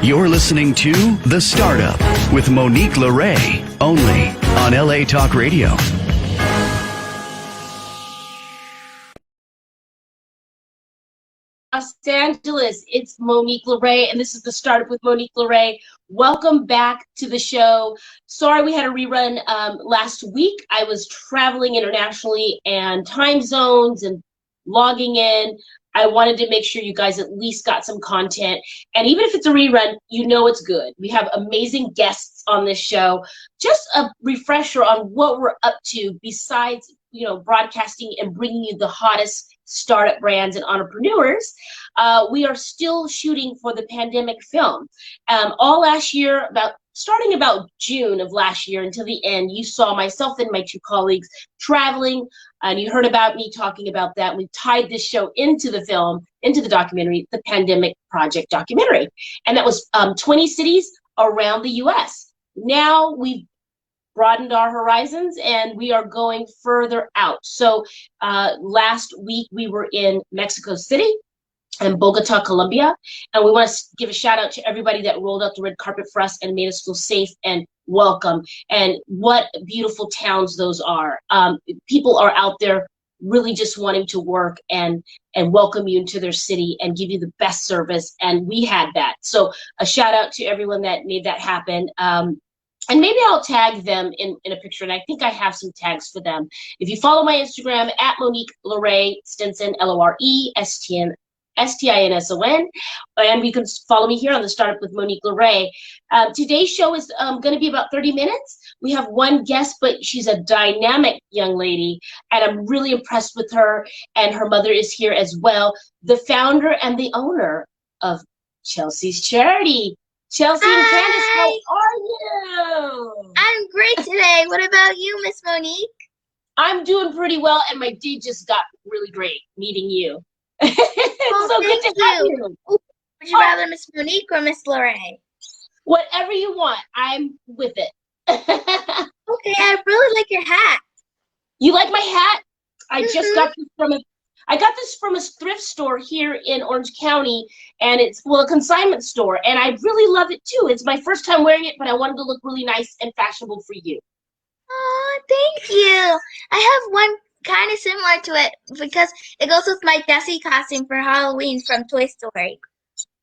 You're listening to The Startup with Monique LeRae, only on LA Talk Radio. Los Angeles, it's Monique LeRae, and this is The Startup with Monique LeRae. Welcome back to the show. Sorry we had a rerun last week. I was traveling internationally and time zones and logging in. I wanted to make sure you guys at least got some content. And even if it's a rerun, you know it's good. We have amazing guests on this show. Just a refresher on what we're up to besides, broadcasting and bringing you the hottest startup brands and entrepreneurs. We are still shooting for the pandemic film. All last year, starting about June of last year until the end, you saw myself and my two colleagues traveling, and you heard about me talking about that. We tied this show into the film, into the documentary, the Pandemic Project documentary. And that was 20 cities around the US. Now we've broadened our horizons and we are going further out. So last week we were in Mexico City and Bogota, Colombia. And we want to give a shout out to everybody that rolled out the red carpet for us and made us feel safe and welcome. And what beautiful towns those are. People are out there really just wanting to work and welcome you into their city and give you the best service. And we had that. So a shout out to everyone that made that happen. And maybe I'll tag them in a picture, and I think I have some tags for them. If you follow my Instagram, at Monique LeRae Stinson, LoReStinson, and you can follow me here on The Startup with Monique LeRae. Today's show is going to be about 30 minutes. We have one guest, but she's a dynamic young lady, and I'm really impressed with her, and her mother is here as well, the founder and the owner of Chelsea's Charity. Chelsea and Candace, how are you? I'm great today. What about you, Miss Monique? I'm doing pretty well, and my day just got really great meeting you. So good to have you. Would you rather Miss Monique or Miss LeRae? Whatever you want. I'm with it. Okay, I really like your hat. You like my hat? I just got this from a thrift store here in Orange County, and it's a consignment store, and I really love it too. It's my first time wearing it, but I wanted to look really nice and fashionable for you. Oh, thank you. I have one kind of similar to it because it goes with my Bessie costume for Halloween from Toy Story.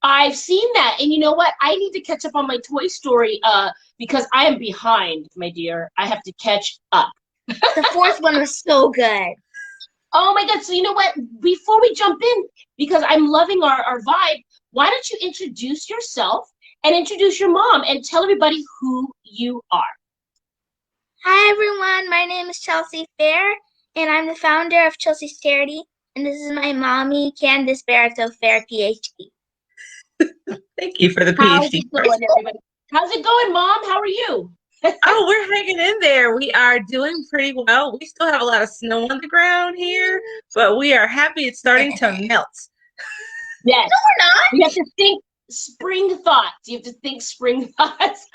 I've seen that, and you know what? I need to catch up on my Toy Story because I am behind, my dear. I have to catch up. The fourth one was so good. Oh my God. So you know what? Before we jump in, because I'm loving our vibe, why don't you introduce yourself and introduce your mom and tell everybody who you are. Hi, everyone. My name is Chelsea Fair, and I'm the founder of Chelsea's Charity. And this is my mommy, Candace Barreto Fair, PhD. Thank you for the How's PhD. it going, everybody? How's it going, Mom? How are you? Oh, we're hanging in there. We are doing pretty well. We still have a lot of snow on the ground here, but we are happy it's starting to melt. Yes. No, we're not. You have to think spring thoughts. You have to think spring thoughts.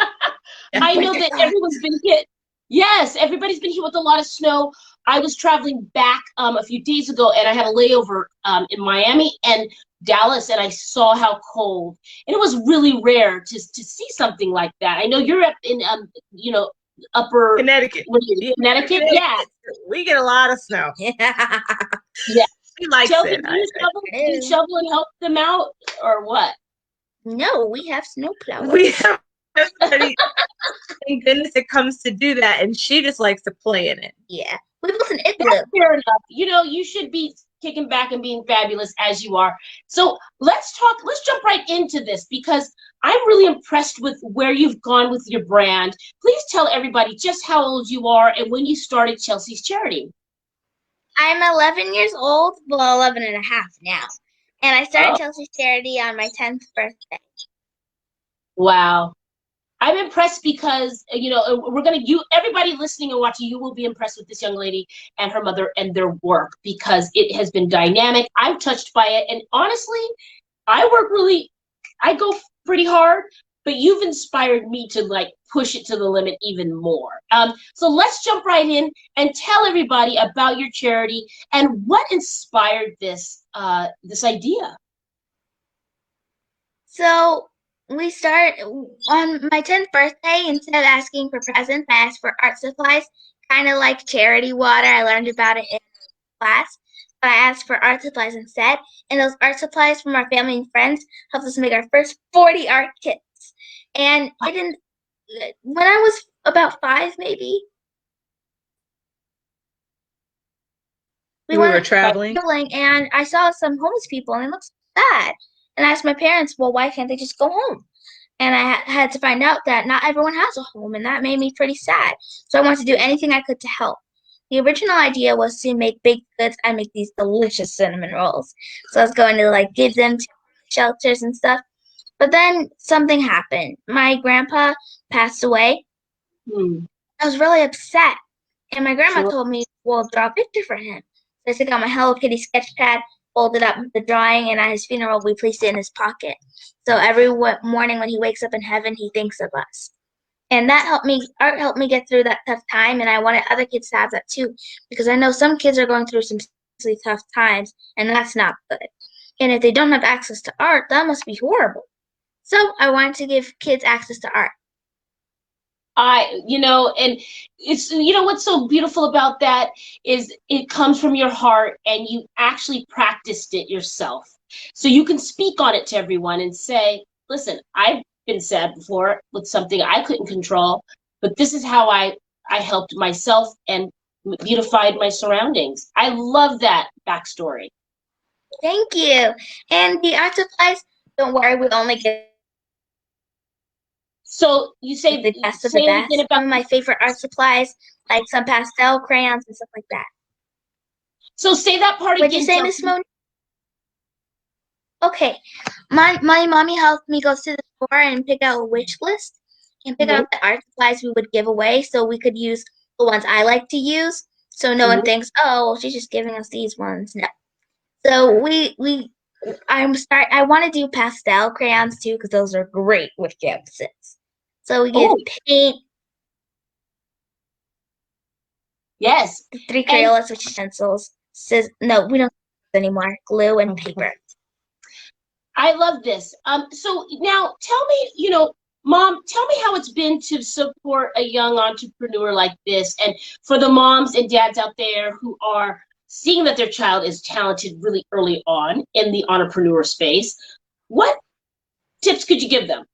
I know that everyone's been hit. Yes, everybody's been hit with a lot of snow. I was traveling back a few days ago, and I had a layover in Miami and Dallas, and I saw how cold. And it was really rare to see something like that. I know you're up in upper Connecticut. Connecticut? Yeah. We get a lot of snow. Yeah. Yeah. She likes Chelsea, it. do you shovel and help them out, or what? No, we have snowplow. We have everybody. Thank goodness it comes to do that, and she just likes to play in it. Yeah. We built an igloo. That's fair enough. You should be kicking back and being fabulous as you are. So let's jump right into this because I'm really impressed with where you've gone with your brand. Please tell everybody just how old you are and when you started Chelsea's Charity. I'm 11 years old, well, 11 and a half now. And I started Chelsea's Charity on my 10th birthday. Wow. I'm impressed because, everybody listening and watching, you will be impressed with this young lady and her mother and their work because it has been dynamic. I'm touched by it. And honestly, I go pretty hard, but you've inspired me to push it to the limit even more. So let's jump right in and tell everybody about your charity and what inspired this idea. So we start on my 10th birthday. Instead of asking for presents, I asked for art supplies, kind of like charity water. I learned about it in class, but I asked for art supplies instead. And those art supplies from our family and friends helped us make our first 40 art kits. And it didn't, when I was about 5, maybe, We were traveling. and I saw some homeless people, and it looked sad. And I asked my parents, well, why can't they just go home? And I had to find out that not everyone has a home, and that made me pretty sad. So I wanted to do anything I could to help. The original idea was to make baked goods and make these delicious cinnamon rolls. So I was going to like give them to shelters and stuff. But then something happened. My grandpa passed away. I was really upset. And my grandma told me, well, draw a picture for him. So I took out my Hello Kitty sketch pad, folded up the drawing, and at his funeral, we placed it in his pocket. So every morning when he wakes up in heaven, he thinks of us. And that helped me, art helped me get through that tough time, and I wanted other kids to have that too, because I know some kids are going through some seriously tough times, and that's not good. And if they don't have access to art, that must be horrible. So I wanted to give kids access to art. And it's, what's so beautiful about that is it comes from your heart and you actually practiced it yourself. So you can speak on it to everyone and say, listen, I've been sad before with something I couldn't control, but this is how I helped myself and beautified my surroundings. I love that backstory. Thank you. And the art supplies, don't worry, we only get So you say the best of the best. Some of my favorite art supplies, like some pastel crayons and stuff like that. So say that part again. What'd you say, Miss Monique? Okay. My mommy helped me go to the store and pick out a wish list and pick out the art supplies we would give away so we could use the ones I like to use. So no one thinks, oh, well, she's just giving us these ones. No. So I want to do pastel crayons too because those are great with gifts. So we get paint. Yes. 3 Crayolas, which is pencils. No, we don't anymore. Glue and paper. I love this. So now tell me, Mom, tell me how it's been to support a young entrepreneur like this, and for the moms and dads out there who are seeing that their child is talented really early on in the entrepreneur space. What tips could you give them?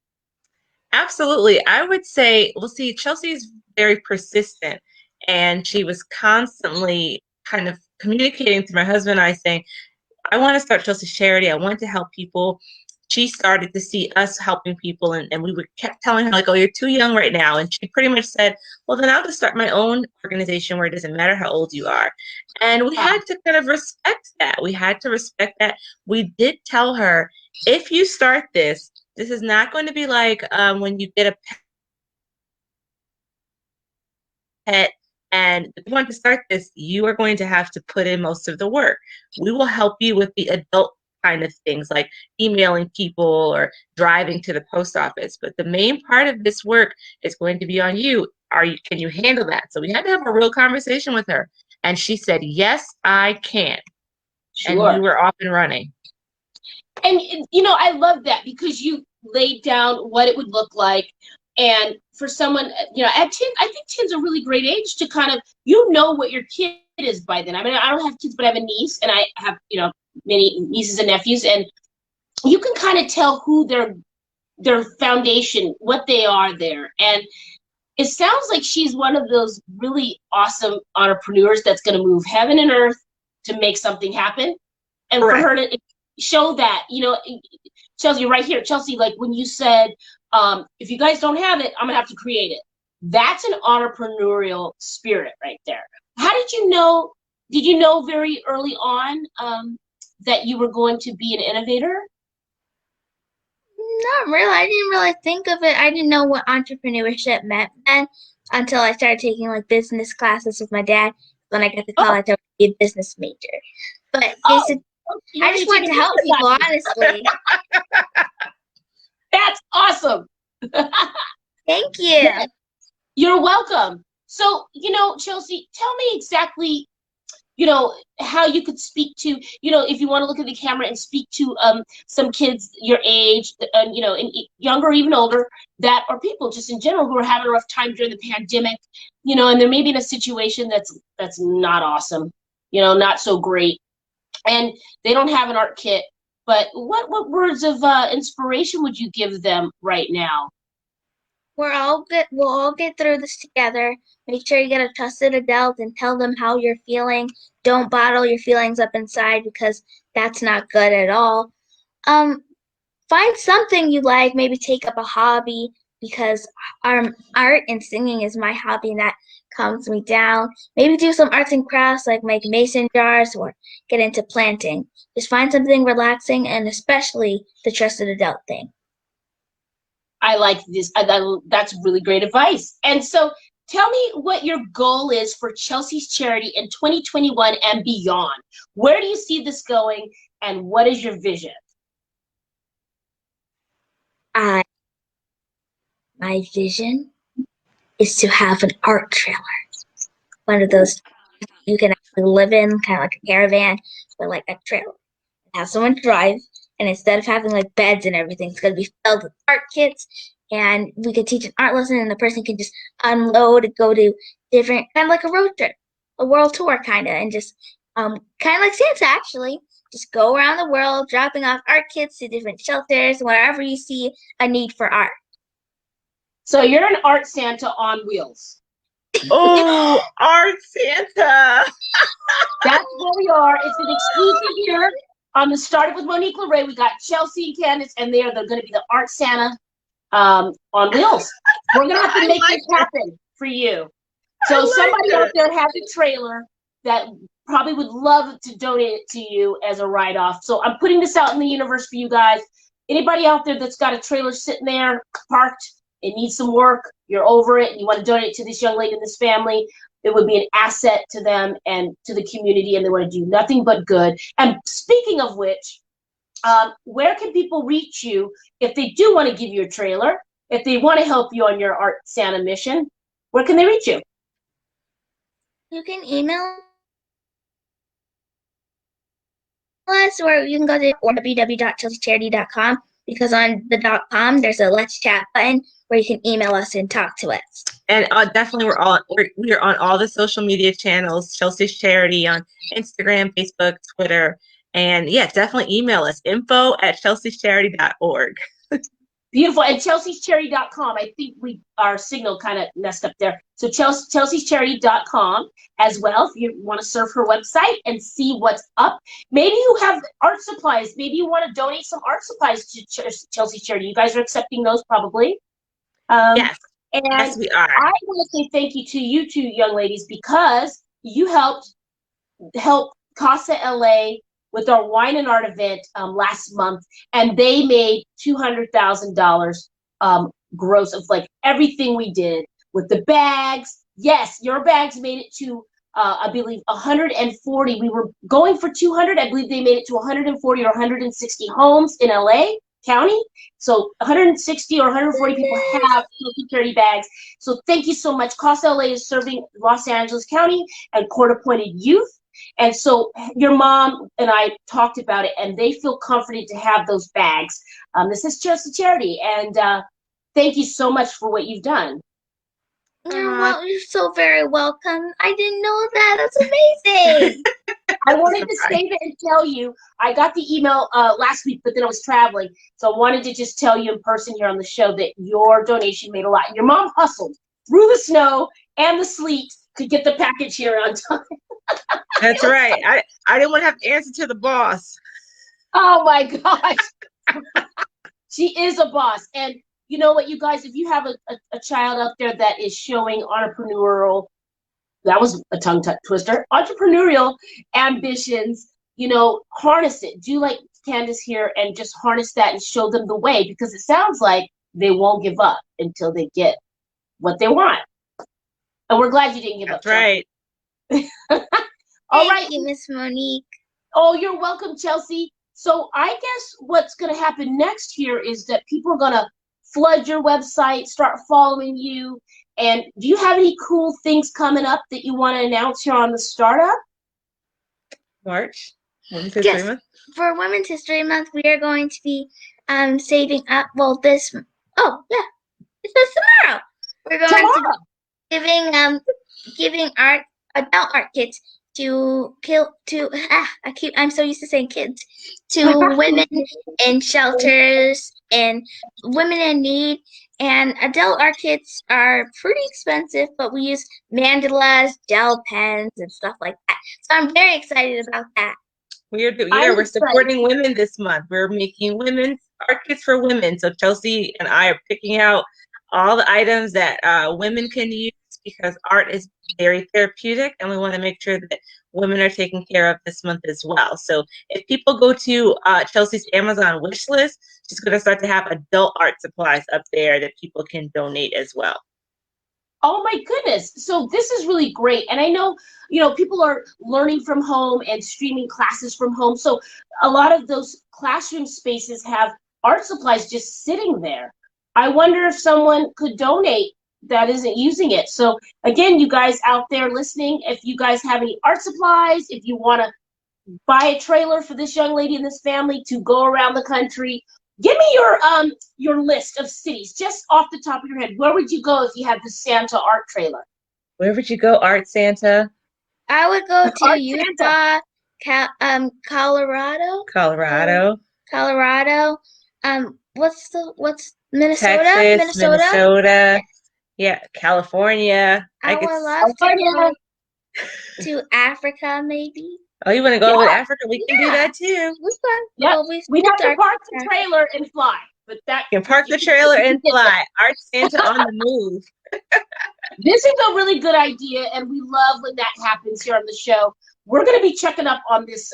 Absolutely. I would say, well, see, Chelsea's very persistent, and she was constantly kind of communicating to my husband and I saying, I want to start Chelsea's charity. I want to help people. She started to see us helping people, and we kept telling her, like, oh, you're too young right now. And she pretty much said, well, then I'll just start my own organization where it doesn't matter how old you are. And we had to kind of respect that. We had to respect that. We did tell her, if you start this is not going to be like when you get a pet and if you want to start this, you are going to have to put in most of the work. We will help you with the adult kind of things like emailing people or driving to the post office. But the main part of this work is going to be on you. Can you handle that? So we had to have a real conversation with her. And she said, yes, I can. Sure. And we were off and running. And, I love that because you laid down what it would look like. And for someone, at 10, I think 10's a really great age to kind of, what your kid is by then. I mean, I don't have kids, but I have a niece and I have, many nieces and nephews. And you can kind of tell who their foundation, what they are there. And it sounds like she's one of those really awesome entrepreneurs that's going to move heaven and earth to make something happen. And Correct. For her to show that, Chelsea, right here, Chelsea, like when you said, if you guys don't have it, I'm gonna have to create it. That's an entrepreneurial spirit right there. How did you know? Did you know very early on that you were going to be an innovator? Not really. I didn't really think of it. I didn't know what entrepreneurship meant then until I started taking like business classes with my dad. When I got to college, I would be a business major. But I just wanted to help people, honestly. That's awesome. Thank you. You're welcome. So, Chelsea, tell me exactly, how you could speak to, if you want to look at the camera and speak to some kids your age, and younger or even older, that or people just in general who are having a rough time during the pandemic, and they're maybe in a situation that's not awesome, not so great, and they don't have an art kit. But what words of inspiration would you give them right now? We'll all get through this together. Make sure you get a trusted adult and tell them how you're feeling. Don't bottle your feelings up inside because that's not good at all. Find something you like, maybe take up a hobby because art and singing is my hobby and that calms me down. Maybe do some arts and crafts like make mason jars or get into planting. Just find something relaxing and especially the trusted adult thing. I like this. That's really great advice. And so tell me what your goal is for Chelsea's Charity in 2021 and beyond. Where do you see this going and what is your vision? My vision is to have an art trailer. One of those you can actually live in, kind of like a caravan, but like a trailer. Have someone drive, and instead of having like beds and everything, it's going to be filled with art kits. And we could teach an art lesson, and the person can just unload and go to different, kind of like a road trip, a world tour, kind of, and just kind of like Santa, actually. Just go around the world, dropping off art kits to different shelters, wherever you see a need for art. So you're an art Santa on wheels. Oh, Art Santa. That's where we are. It's an exclusive here on the Startup with Monique LeRae. We got Chelsea and Candace, and they're going to be the art Santa on wheels. We're going to have to make this happen for you. So somebody out there has a trailer that probably would love to donate it to you as a write-off. So I'm putting this out in the universe for you guys. Anybody out there that's got a trailer sitting there parked, it needs some work, you're over it, and you want to donate it to this young lady and this family, it would be an asset to them and to the community, and they want to do nothing but good. And speaking of which, where can people reach you if they do want to give you a trailer, if they want to help you on your Art Santa mission? Where can they reach you? You can email us, or you can go to www.chelseacharity.com, because on the .com there's a Let's Chat button where you can email us and talk to us. And definitely we're on all the social media channels, Chelsea's Charity on Instagram, Facebook, Twitter. And yeah, definitely email us, info@chelseacharity.org. Beautiful. And chelseacharity.com. I think our signal kind of messed up there. So chelseacharity.com as well, if you want to surf her website and see what's up. Maybe you have art supplies. Maybe you want to donate some art supplies to Chelsea Charity. You guys are accepting those probably. Yes. And yes, we are. I want to say thank you to you two young ladies because you helped Casa LA with our wine and art event last month, and they made $200,000 gross of like everything we did with the bags. Yes, your bags made it to I believe 140. We were going for 200. I believe they made it to 140 or 160 homes in LA County. So 160 or 140 people have security bags. So thank you so much. Casa LA is serving Los Angeles County and court-appointed youth. And so your mom and I talked about it, and they feel comforted to have those bags. This is just a charity, and thank you so much for what you've done. You're so very welcome. I didn't know that. That's amazing. I wanted to say that and tell you. I got the email last week, but then I was traveling. So I wanted to just tell you in person here on the show that your donation made a lot. Your mom hustled through the snow and the sleet to get the package here on time. That's right. I didn't want to have to answer to the boss. Oh my gosh. She is a boss. And you know what, you guys, if you have a child out there that is showing entrepreneurial, that was a tongue twister, entrepreneurial ambitions, harness it. Do like Candace here and just harness that and show them the way, because it sounds like they won't give up until they get what they want. And we're glad you didn't give up. That's right. All right, Thank you, Miss Monique. Oh, you're welcome, Chelsea. So I guess what's going to happen next here is that people are going to flood your website, start following you. And do you have any cool things coming up that you want to announce here on the Startup? March. Women's History Yes, Month. for Women's History Month, we are going to be saving up. Well, it's just tomorrow. We're going to Tomorrow. giving adult art kits I'm so used to saying kids, to women in shelters and women in need. And adult art kits are pretty expensive, but we use mandalas, gel pens, and stuff like that. So I'm very excited about that. We're supporting women this month. We're making women's art kits for women. So Chelsea and I are picking out all the items that women can use, because art is very therapeutic, and we want to make sure that women are taken care of this month as well. So if people go to Chelsea's Amazon wish list, she's going to start to have adult art supplies up there that people can donate as well. Oh my goodness. So this is really great. And I know, people are learning from home and streaming classes from home. So a lot of those classroom spaces have art supplies just sitting there. I wonder if someone could donate that isn't using it. So again, you guys out there listening, if you guys have any art supplies, if you want to buy a trailer for this young lady and this family to go around the country, give me your list of cities just off the top of your head. Where would you go if you had the Santa art trailer? Where would you go, Art Santa? I would go to Art Utah, Colorado. What's Minnesota? Texas, Minnesota. Yeah, California. I would love to go to Africa, maybe. Oh, you want to go with Africa? We can do that too. We have to park the trailer and fly. But that you can park the trailer and fly. Art Santa on the move. This is a really good idea, and we love when that happens here on the show. We're going to be checking up on this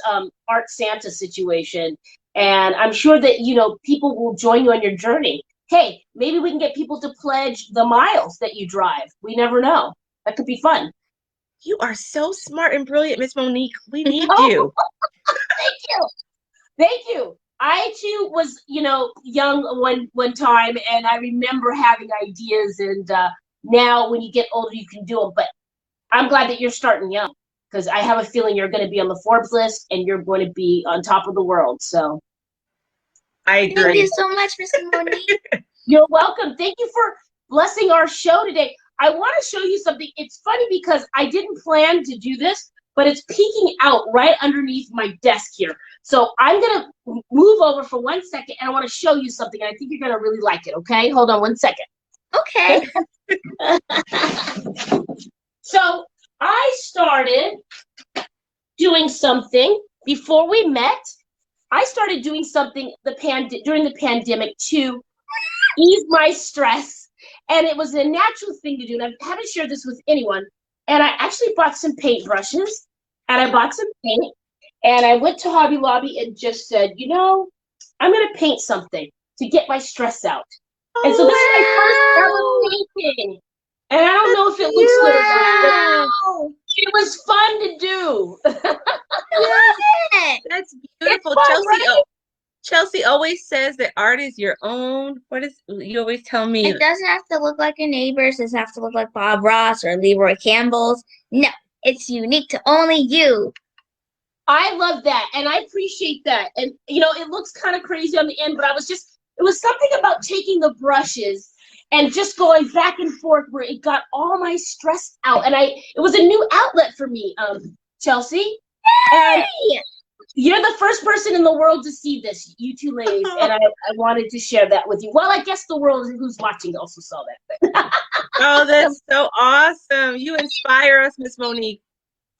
Art Santa situation, and I'm sure that people will join you on your journey. Hey, maybe we can get people to pledge the miles that you drive. We never know. That could be fun. You are so smart and brilliant, Miss Monique. We need you. Thank you. I too was, young one time, and I remember having ideas. And now, when you get older, you can do them. But I'm glad that you're starting young, because I have a feeling you're going to be on the Forbes list, and you're going to be on top of the world. So, I agree. Thank you so much, Miss Monique. You're welcome. Thank you for blessing our show today. I want to show you something. It's funny because I didn't plan to do this, but it's peeking out right underneath my desk here. So I'm going to move over for 1 second, and I want to show you something. And I think you're going to really like it, okay? Hold on 1 second. Okay. So I started doing something before we met. I started doing something during the pandemic to ease my stress. And it was a natural thing to do. And I haven't shared this with anyone. And I actually bought some paintbrushes, and I bought some paint. And I went to Hobby Lobby and just said, I'm going to paint something to get my stress out. And so this is my first ever painting. And I don't know if it looks good or not, but it was fun to do. I love it. That's beautiful. Fun, right? Chelsea always says that art is your own. You always tell me? It doesn't have to look like your neighbors. It doesn't have to look like Bob Ross or Leroy Campbell's. No, it's unique to only you. I love that, and I appreciate that. And, it looks kind of crazy on the end, but it was something about taking the brushes and just going back and forth where it got all my stress out. And it was a new outlet for me, Chelsea. Hey! And you're the first person in the world to see this, you two ladies, and I wanted to share that with you. Well, I guess the world who's watching also saw that thing. Oh, that's so awesome. You inspire us, Miss Monique.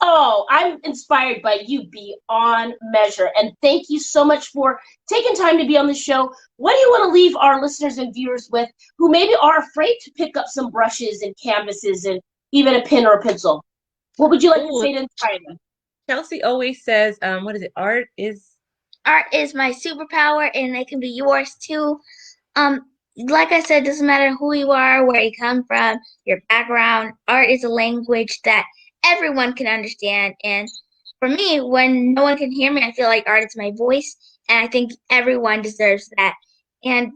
Oh, I'm inspired by you beyond measure. And thank you so much for taking time to be on the show. What do you want to leave our listeners and viewers with who maybe are afraid to pick up some brushes and canvases and even a pen or a pencil? What would you like to say to inspire them? Chelsea always says, what is it? Art is my superpower, and it can be yours too. Like I said, it doesn't matter who you are, where you come from, your background. Art is a language that everyone can understand. And for me, when no one can hear me, I feel like art is my voice, and I think everyone deserves that. And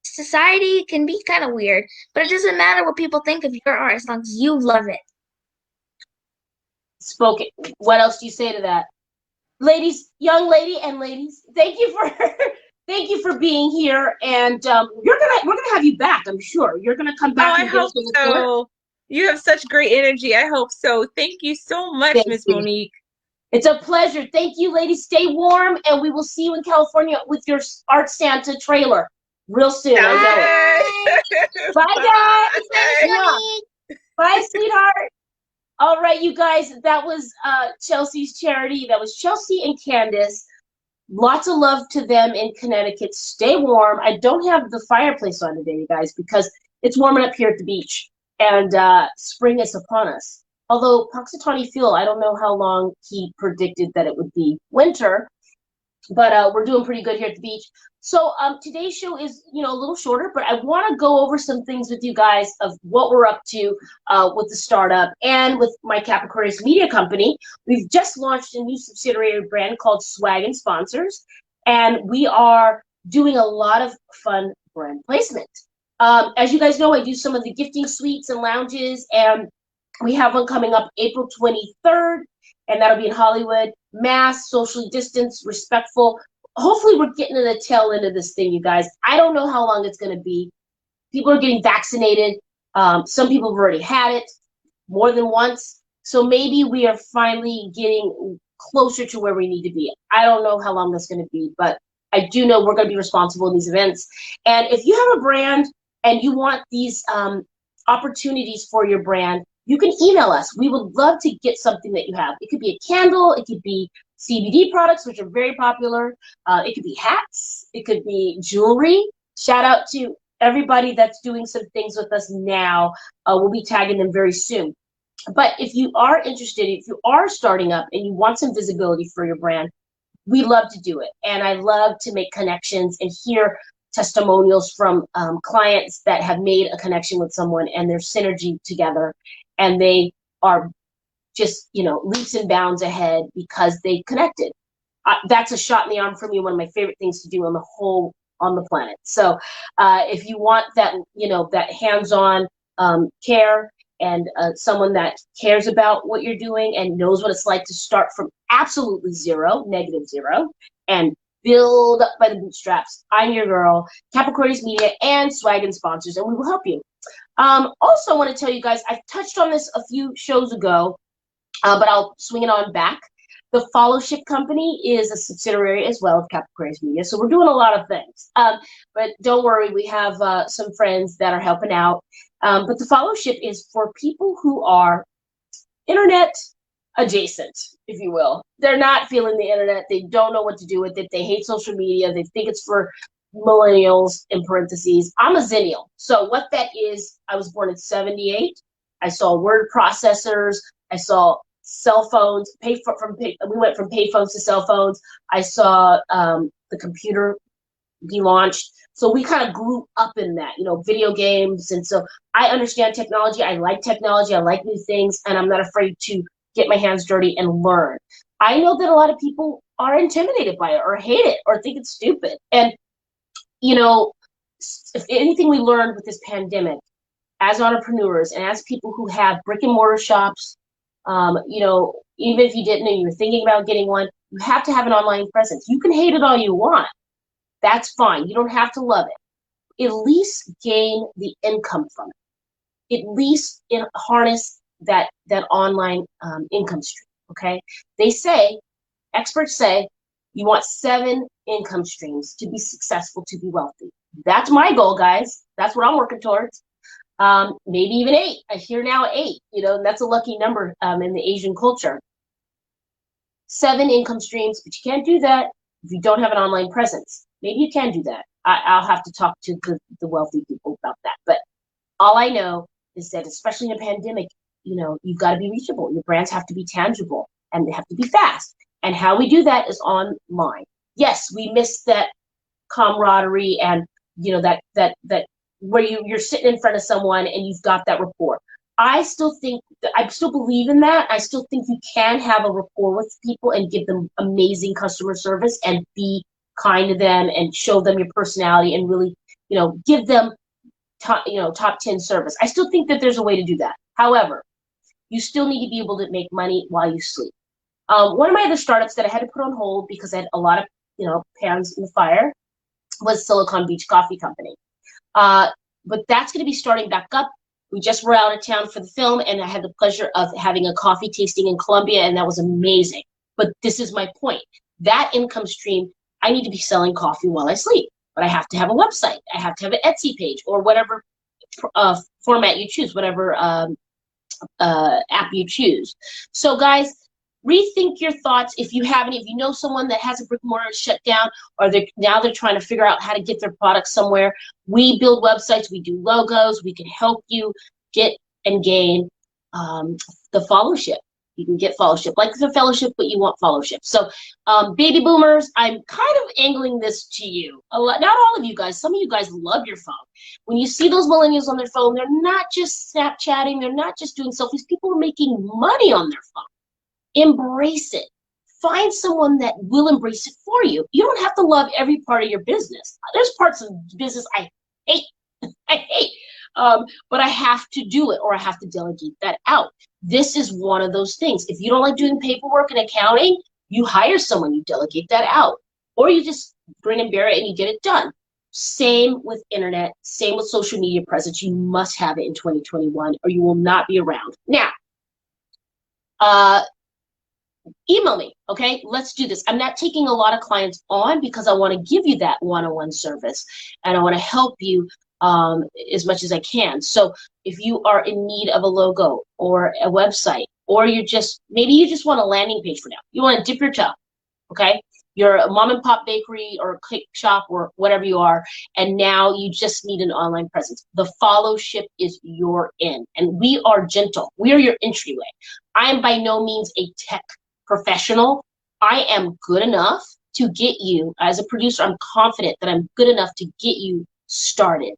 society can be kind of weird, but it doesn't matter what people think of your art as long as you love it. Spoken. What else do you say to that? ladies, young lady and ladies, thank you for thank you for being here. And we're gonna have you back. I'm sure you're gonna come Oh, back I and give hope us a report. so. You have such great energy. I hope so. Thank you so much, Thank Miss you. Monique. It's a pleasure. Thank you, ladies. Stay warm, and we will see you in California with your Art Santa trailer real soon. I know it. Bye. Bye, guys. Bye. Mwah. Bye, sweetheart. All right, you guys. That was Chelsea's charity. That was Chelsea and Candace. Lots of love to them in Connecticut. Stay warm. I don't have the fireplace on today, you guys, because it's warming up here at the beach, and spring is upon us. Although Puxatawny Phil, I don't know how long he predicted that it would be winter, but we're doing pretty good here at the beach. So today's show is, a little shorter, but I want to go over some things with you guys of what we're up to with the startup and with my Capricornius Media Company. We've just launched a new subsidiary brand called Swag and Sponsors, and we are doing a lot of fun brand placement. As you guys know, I do some of the gifting suites and lounges, and we have one coming up April 23rd, and that'll be in Hollywood. Mass, socially distanced, respectful. Hopefully we're getting to the tail end of this thing, you guys. I don't know how long it's going to be. People are getting vaccinated. Some people have already had it more than once. So maybe we are finally getting closer to where we need to be. I don't know how long that's going to be, but I do know we're going to be responsible in these events. And if you have a brand and you want these opportunities for your brand, you can email us. We would love to get something that you have. It could be a candle. It could be CBD products, which are very popular. It could be hats. It could be jewelry. Shout out to everybody that's doing some things with us now. We'll be tagging them very soon. But if you are interested, if you are starting up and you want some visibility for your brand, we love to do it. And I love to make connections and hear testimonials from clients that have made a connection with someone and their synergy together. And they are just, leaps and bounds ahead because they connected. That's a shot in the arm for me, one of my favorite things to do on the planet. So if you want that, that hands-on care and someone that cares about what you're doing and knows what it's like to start from absolutely zero, -0, and build up by the bootstraps, I'm your girl, Capricornius Media and Swag and Sponsors, and we will help you. Also, I want to tell you guys, I've touched on this a few shows ago, but I'll swing it on back. The Followship Company is a subsidiary as well of Capricornius Media, so we're doing a lot of things. But don't worry, we have some friends that are helping out. But the Followship is for people who are internet adjacent, if you will. They're not feeling the internet. They don't know what to do with it. They hate social media. They think it's for millennials, in parentheses. I'm a zennial. So what that is, I was born in 78. I saw word processors. I saw cell phones. We went from payphones to cell phones. I saw the computer be launched. So we kind of grew up in that, video games. And so I understand technology. I like technology. I like new things. And I'm not afraid to get my hands dirty and learn. I know that a lot of people are intimidated by it or hate it or think it's stupid. And if anything we learned with this pandemic as entrepreneurs and as people who have brick and mortar shops, even if you didn't and you were thinking about getting one, you have to have an online presence. You can hate it all you want. That's fine. You don't have to love it. At least gain the income from it. At least harness that online income stream, okay? Experts say, you want 7 income streams to be successful, to be wealthy. That's my goal, guys. That's what I'm working towards. Maybe even 8. I hear now 8, and that's a lucky number in the Asian culture. 7 income streams, but you can't do that if you don't have an online presence. Maybe you can do that. I'll have to talk to the wealthy people about that. But all I know is that, especially in a pandemic, you've got to be reachable. Your brands have to be tangible and they have to be fast. And how we do that is online. Yes, we miss that camaraderie and that where you're sitting in front of someone and you've got that rapport. I still believe in that. I still think you can have a rapport with people and give them amazing customer service and be kind to them and show them your personality and really, give them top 10 service. I still think that there's a way to do that. However, you still need to be able to make money while you sleep. One of my other startups that I had to put on hold because I had a lot of, pans in the fire was Silicon Beach Coffee Company. But that's going to be starting back up. We just were out of town for the film, and I had the pleasure of having a coffee tasting in Colombia, and that was amazing. But this is my point. That income stream, I need to be selling coffee while I sleep, but I have to have a website. I have to have an Etsy page or whatever format you choose, whatever app you choose. So guys, rethink your thoughts. If you have any, if you know someone that has a brick and mortar shut down, or now they're trying to figure out how to get their products somewhere, we build websites, we do logos, we can help you get and gain the followership. You can get followership, like the fellowship, but you want followership. So baby boomers, I'm kind of angling this to you. Not all of you guys. Some of you guys love your phone. When you see those millennials on their phone, they're not just Snapchatting. They're not just doing selfies. People are making money on their phone. Embrace it. Find someone that will embrace it for you. You don't have to love every part of your business. There's parts of business I hate. But I have to do it, or I have to delegate that out. This is one of those things. If you don't like doing paperwork and accounting, you hire someone, you delegate that out, or you just grin and bear it and you get it done. Same with internet, same with social media presence. You must have it in 2021, or you will not be around. Now, email me, okay? Let's do this. I'm not taking a lot of clients on because I want to give you that one-on-one service, and I want to help you as much as I can. So if you are in need of a logo or a website, or maybe you just want a landing page for now. You want to dip your toe, okay? You're a mom and pop bakery or a cake shop or whatever you are, and now you just need an online presence. The followship is your in, and we are gentle. We are your entryway. I am by no means a tech professional. I am good enough to get you, as a producer, I'm confident that I'm good enough to get you started.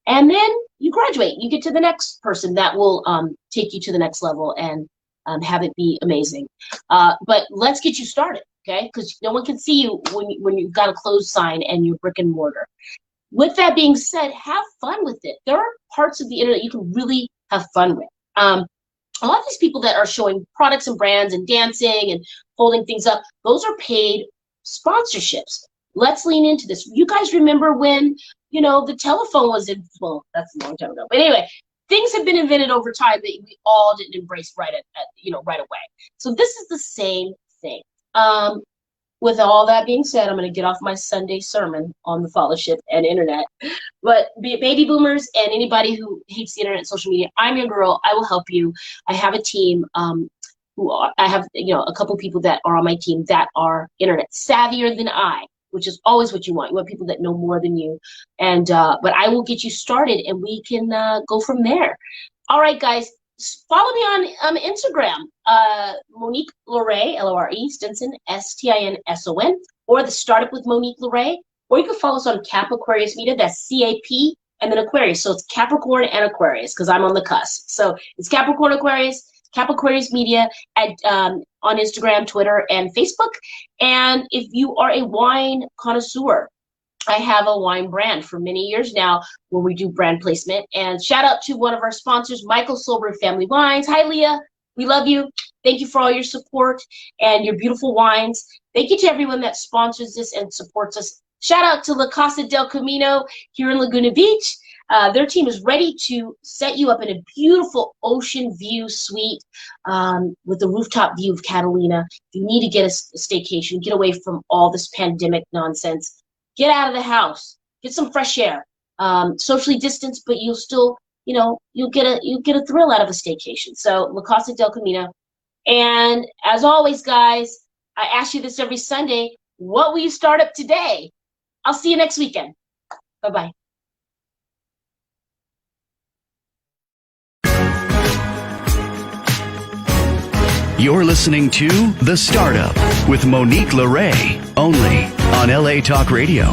And then you graduate, you get to the next person that will take you to the next level and have it be amazing. But let's get you started, okay? Because no one can see you when you've got a closed sign and you're brick and mortar. With that being said, have fun with it. There are parts of the internet you can really have fun with. A lot of these people that are showing products and brands and dancing and holding things up, those are paid sponsorships. Let's lean into this. You guys remember when, the telephone was well, that's a long time ago. But anyway, things have been invented over time that we all didn't embrace right away. So this is the same thing. With all that being said, I'm going to get off my Sunday sermon on the followership and internet. But baby boomers and anybody who hates the internet and social media, I'm your girl. I will help you. I have a team I have a couple people that are on my team that are internet savvier than I, which is always what you want. You want people that know more than you. And but I will get you started, and we can go from there. All right, guys. Follow me on Instagram, Monique Lorray, Lore, Stinson, Stinson, or the Startup with Monique Lorray. Or you can follow us on Cap Aquarius Media. That's CAP and then Aquarius. So it's Capricorn and Aquarius because I'm on the cusp. So it's Capricorn Aquarius, Cap Aquarius Media on Instagram, Twitter, and Facebook. And if you are a wine connoisseur, I have a wine brand for many years now where we do brand placement. And shout out to one of our sponsors, Michael Silver Family Wines. Hi, Leah. We love you. Thank you for all your support and your beautiful wines. Thank you to everyone that sponsors this and supports us. Shout out to La Casa del Camino here in Laguna Beach. Their team is ready to set you up in a beautiful ocean view suite with the rooftop view of Catalina. If you need to get a staycation, get away from all this pandemic nonsense. Get out of the house, get some fresh air, socially distanced, but you'll still, you'll get a thrill out of a staycation. So La Casa del Camino. And as always, guys, I ask you this every Sunday, what will you start up today? I'll see you next weekend. Bye-bye. You're listening to The Startup with Monique Lorray, only on LA Talk Radio.